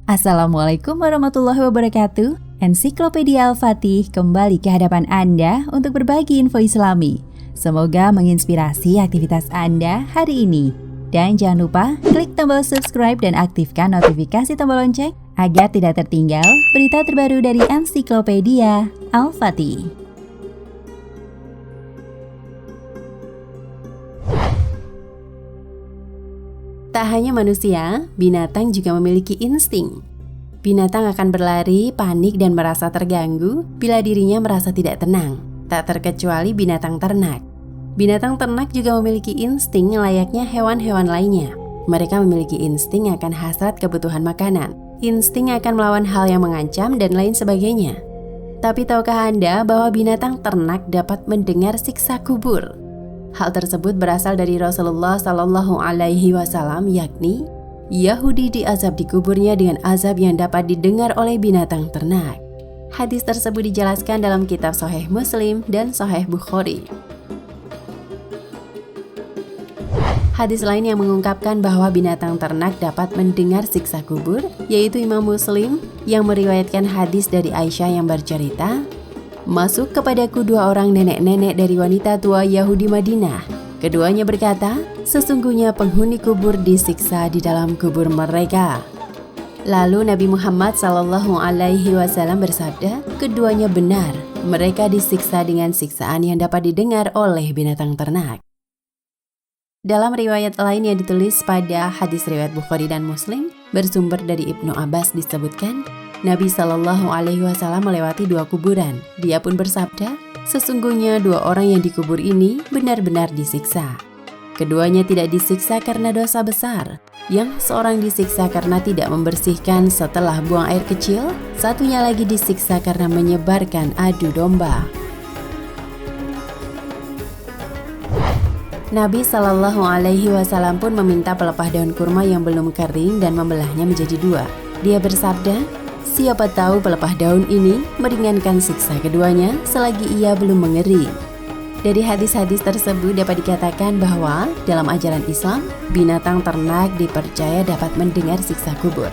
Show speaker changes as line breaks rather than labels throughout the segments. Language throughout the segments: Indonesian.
Assalamualaikum warahmatullahi wabarakatuh. Ensiklopedia Al-Fatih kembali ke hadapan Anda untuk berbagi info Islami. Semoga menginspirasi aktivitas Anda hari ini. Dan jangan lupa klik tombol subscribe dan aktifkan notifikasi tombol lonceng agar tidak tertinggal berita terbaru dari Ensiklopedia Al-Fatih. Tak hanya manusia, binatang juga memiliki insting. Binatang akan berlari, panik, dan merasa terganggu bila dirinya merasa tidak tenang. Tak terkecuali binatang ternak. Binatang ternak juga memiliki insting layaknya hewan-hewan lainnya. Mereka memiliki insting akan hasrat kebutuhan makanan, insting akan melawan hal yang mengancam, dan lain sebagainya. Tapi tahukah Anda bahwa binatang ternak dapat mendengar siksa kubur? Hal tersebut berasal dari Rasulullah Shallallahu Alaihi Wasallam, yakni Yahudi diazab di kuburnya dengan azab yang dapat didengar oleh binatang ternak. Hadis tersebut dijelaskan dalam kitab Sahih Muslim dan Sahih Bukhari. Hadis lain yang mengungkapkan bahwa binatang ternak dapat mendengar siksa kubur, yaitu Imam Muslim yang meriwayatkan hadis dari Aisyah yang bercerita, "Masuk kepadaku dua orang nenek-nenek dari wanita tua Yahudi Madinah. Keduanya berkata, sesungguhnya penghuni kubur disiksa di dalam kubur mereka." Lalu Nabi Muhammad SAW bersabda, keduanya benar, mereka disiksa dengan siksaan yang dapat didengar oleh binatang ternak. Dalam riwayat lain yang ditulis pada hadis riwayat Bukhari dan Muslim, bersumber dari Ibnu Abbas disebutkan, Nabi Shallallahu Alaihi Wasallam melewati dua kuburan. Dia pun bersabda, sesungguhnya dua orang yang dikubur ini benar-benar disiksa. Keduanya tidak disiksa karena dosa besar. Yang seorang disiksa karena tidak membersihkan setelah buang air kecil, satunya lagi disiksa karena menyebarkan adu domba. Nabi Shallallahu Alaihi Wasallam pun meminta pelepah daun kurma yang belum kering dan membelahnya menjadi dua. Dia bersabda, siapa tahu pelepah daun ini meringankan siksa keduanya selagi ia belum mengering. Dari hadis-hadis tersebut dapat dikatakan bahwa dalam ajaran Islam, binatang ternak dipercaya dapat mendengar siksa kubur.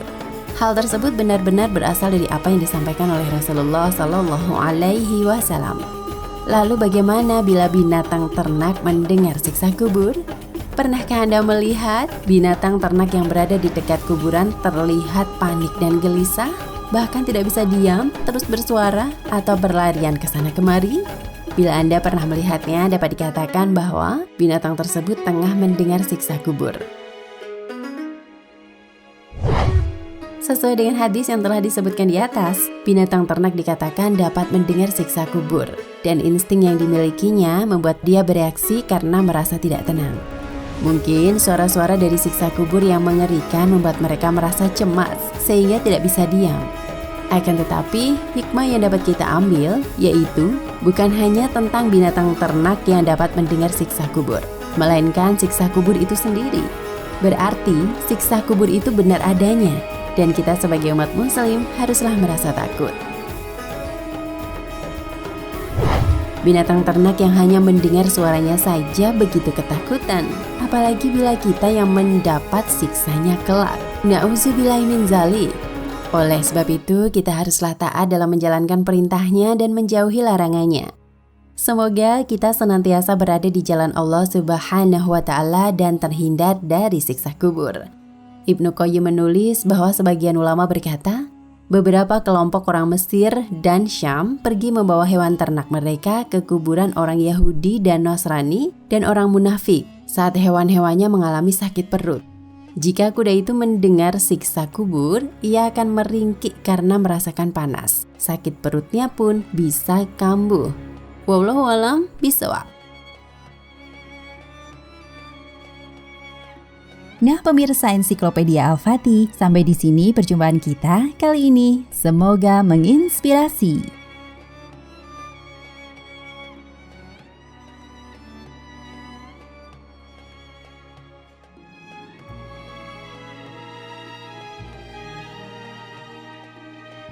Hal tersebut benar-benar berasal dari apa yang disampaikan oleh Rasulullah Shallallahu Alaihi Wasallam. Lalu bagaimana bila binatang ternak mendengar siksa kubur? Pernahkah Anda melihat binatang ternak yang berada di dekat kuburan terlihat panik dan gelisah? Bahkan tidak bisa diam, terus bersuara atau berlarian ke sana kemari? Bila Anda pernah melihatnya, dapat dikatakan bahwa binatang tersebut tengah mendengar siksa kubur. Sesuai dengan hadis yang telah disebutkan di atas, binatang ternak dikatakan dapat mendengar siksa kubur, dan insting yang dimilikinya membuat dia bereaksi karena merasa tidak tenang. Mungkin suara-suara dari siksa kubur yang mengerikan membuat mereka merasa cemas sehingga tidak bisa diam. Akan tetapi, hikmah yang dapat kita ambil yaitu bukan hanya tentang binatang ternak yang dapat mendengar siksa kubur, melainkan siksa kubur itu sendiri. Berarti, siksa kubur itu benar adanya dan kita sebagai umat muslim haruslah merasa takut. Binatang ternak yang hanya mendengar suaranya saja begitu ketakutan, apalagi bila kita yang mendapat siksanya kelak. Na'udzubillahi min dzalik. Oleh sebab itu, kita haruslah taat dalam menjalankan perintahnya dan menjauhi larangannya. Semoga kita senantiasa berada di jalan Allah Subhanahu wa Ta'ala dan terhindar dari siksa kubur. Ibnu Qayyim menulis bahwa sebagian ulama berkata, beberapa kelompok orang Mesir dan Syam pergi membawa hewan ternak mereka ke kuburan orang Yahudi dan Nasrani dan orang munafik saat hewan-hewannya mengalami sakit perut. Jika kuda itu mendengar siksa kubur, ia akan meringkik karena merasakan panas. Sakit perutnya pun bisa kambuh. Wallahu a'lam bishawab. Nah pemirsa Ensiklopedia Al-Fatih, sampai di sini perjumpaan kita kali ini. Semoga menginspirasi.